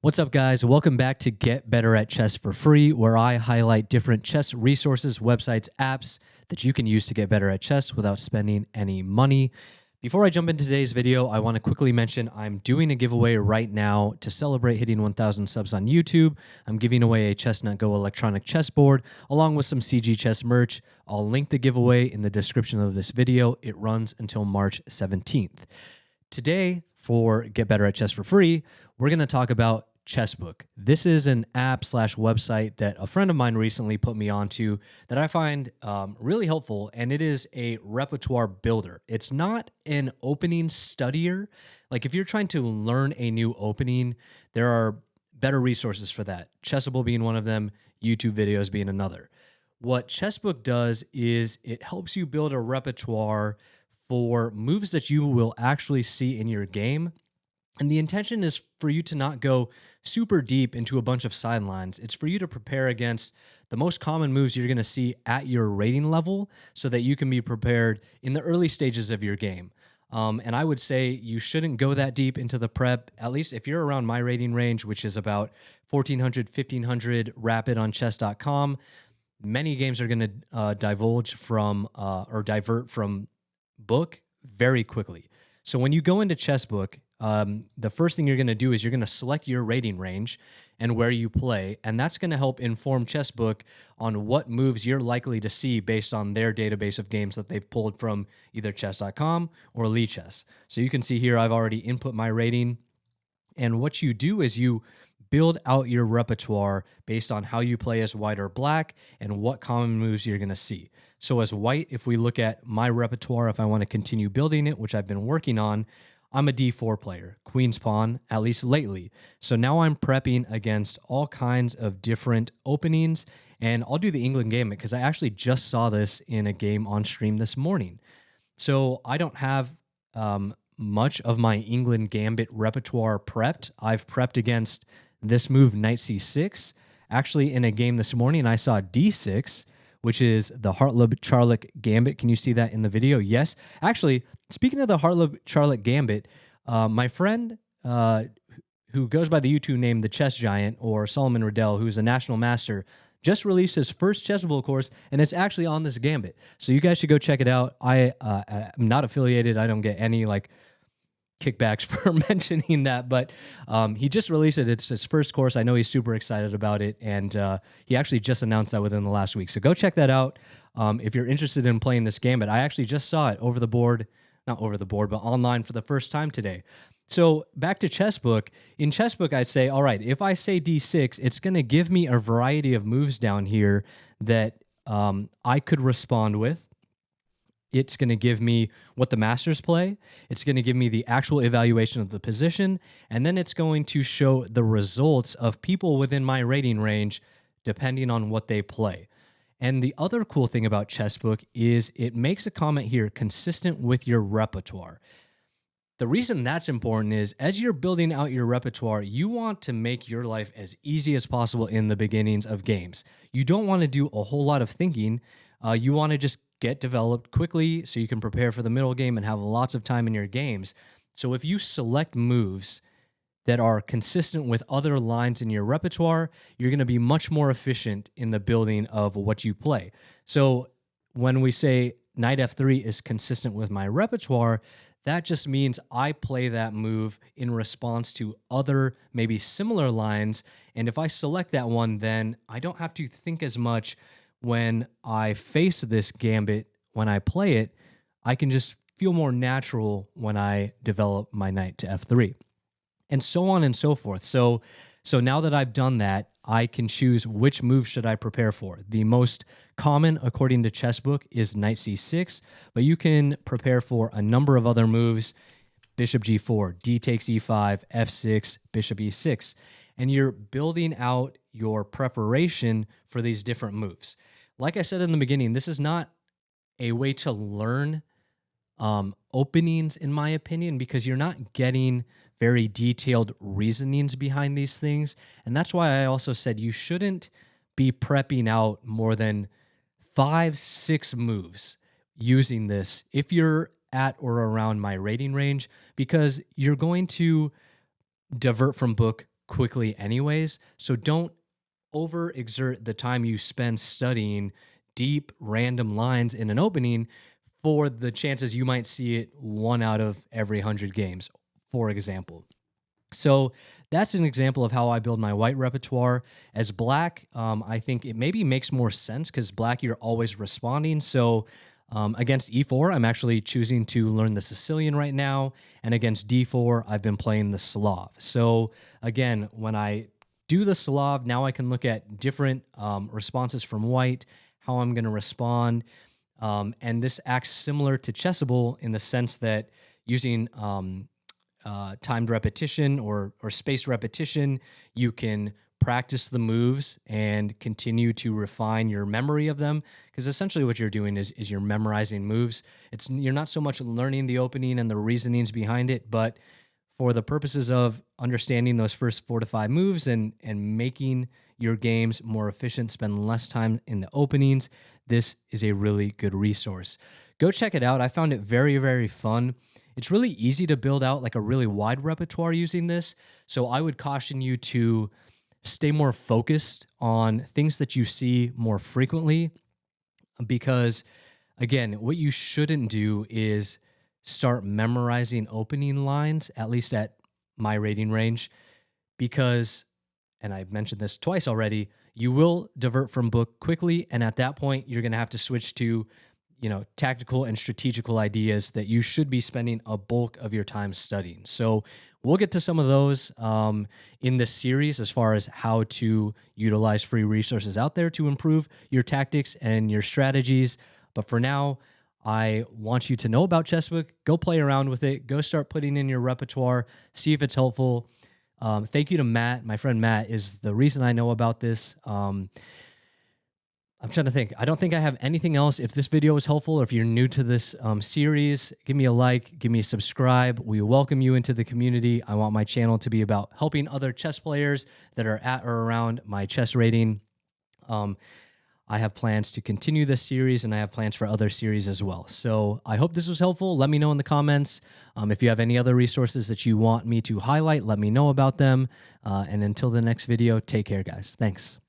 What's up, guys? Welcome back to Get Better at Chess for Free, where I highlight different chess resources, websites, apps that you can use to get better at chess without spending any money. Before I jump into today's video, I want to quickly mention I'm doing a giveaway right now to celebrate hitting 1,000 subs on YouTube. I'm giving away a Chestnut Go electronic chessboard along with some CG Chess merch. I'll link the giveaway in the description of this video. It runs until March 17th. Today, for Get Better at Chess for Free, we're going to talk about Chessbook. This is an app/website that a friend of mine recently put me onto that I find really helpful, and it is a repertoire builder. It's not an opening studier. Like if you're trying to learn a new opening, there are better resources for that. Chessable being one of them, YouTube videos being another. What Chessbook does is it helps you build a repertoire for moves that you will actually see in your game. And the intention is for you to not go super deep into a bunch of sidelines. It's for you to prepare against the most common moves you're going to see at your rating level so that you can be prepared in the early stages of your game. And I would say you shouldn't go that deep into the prep, at least if you're around my rating range, which is about 1,400, 1,500 rapid on chess.com. Many games are going to divulge from or divert from book very quickly. So when you go into Chessbook, the first thing you're going to do is you're going to select your rating range and where you play, and that's going to help inform Chessbook on what moves you're likely to see based on their database of games that they've pulled from either chess.com or Lichess. So you can see here I've already input my rating, and what you do is you build out your repertoire based on how you play as white or black and what common moves you're going to see. So as white, if we look at my repertoire, if I want to continue building it, which I've been working on, I'm a d4 player, queen's pawn, at least lately. So now I'm prepping against all kinds of different openings, and I'll do the England gambit because I actually just saw this in a game on stream this morning. So I don't have much of my England gambit repertoire prepped. I've prepped against this move, knight c6. Actually, in a game this morning, I saw d6, which is the Hartleb-Charlock gambit. Can you see that in the video? Yes. Actually, speaking of the Hartleb-Charlock gambit, my friend who goes by the YouTube name The Chess Giant, or Solomon Riddell, who's a national master, just released his first Chessable course, and it's actually on this gambit. So you guys should go check it out. I'm not affiliated. I don't get any kickbacks for mentioning that, but he just released it. It's his first course. I know he's super excited about it, and he actually just announced that within the last week. So go check that out if you're interested in playing this gambit. I actually just saw it over the board, not over the board, but online for the first time today. So back to Chessbook. In Chessbook, I'd say, all right, if I say d6, it's going to give me a variety of moves down here that I could respond with. It's going to give me what the masters play. It's going to give me the actual evaluation of the position. And then it's going to show the results of people within my rating range, depending on what they play. And the other cool thing about Chessbook is it makes a comment here consistent with your repertoire. The reason that's important is as you're building out your repertoire, you want to make your life as easy as possible in the beginnings of games. You don't want to do a whole lot of thinking. You want to just get developed quickly so you can prepare for the middle game and have lots of time in your games. So if you select moves that are consistent with other lines in your repertoire, you're going to be much more efficient in the building of what you play. So when we say knight f3 is consistent with my repertoire, that just means I play that move in response to other maybe similar lines. And if I select that one, then I don't have to think as much when I face this gambit. When I play it, I can just feel more natural when I develop my knight to f3. And so on and so forth. So now that I've done that, I can choose which move should I prepare for. The most common, according to Chessbook, is knight c6, but you can prepare for a number of other moves: bishop g4, d takes e5, f6, bishop e6. And you're building out your preparation for these different moves. Like I said in the beginning, this is not a way to learn openings, in my opinion, because you're not getting very detailed reasonings behind these things. And that's why I also said you shouldn't be prepping out more than 5-6 moves using this if you're at or around my rating range, because you're going to divert from book quickly anyways. So don't overexert the time you spend studying deep random lines in an opening for the chances you might see it 1 out of every 100 games, for example. So that's an example of how I build my white repertoire. As black, I think it maybe makes more sense because black, you're always responding. So against e4, I'm actually choosing to learn the Sicilian right now. And against d4, I've been playing the Slav. So again, when I do the Slav, now I can look at different responses from white, how I'm going to respond. And this acts similar to Chessable in the sense that using timed repetition or spaced repetition, you can practice the moves and continue to refine your memory of them. Because essentially what you're doing is you're memorizing moves. You're not so much learning the opening and the reasonings behind it, but for the purposes of understanding those first 4 to 5 moves and making your games more efficient, spend less time in the openings, this is a really good resource. Go check it out. I found it very, very fun. It's really easy to build out like a really wide repertoire using this. So I would caution you to stay more focused on things that you see more frequently, because again, what you shouldn't do is start memorizing opening lines, at least at my rating range, because, and I've mentioned this twice already, you will divert from book quickly. And at that point, you're going to have to switch to tactical and strategical ideas that you should be spending a bulk of your time studying. So we'll get to some of those in this series as far as how to utilize free resources out there to improve your tactics and your strategies. But for now, I want you to know about Chessbook. Go play around with it. Go start putting in your repertoire. See if it's helpful. Thank you to Matt. My friend Matt is the reason I know about this. I'm trying to think. I don't think I have anything else. If this video was helpful, or if you're new to this series, give me a like, give me a subscribe. We welcome you into the community. I want my channel to be about helping other chess players that are at or around my chess rating. I have plans to continue this series, and I have plans for other series as well. So I hope this was helpful. Let me know in the comments. If you have any other resources that you want me to highlight, let me know about them. And until the next video, take care, guys. Thanks.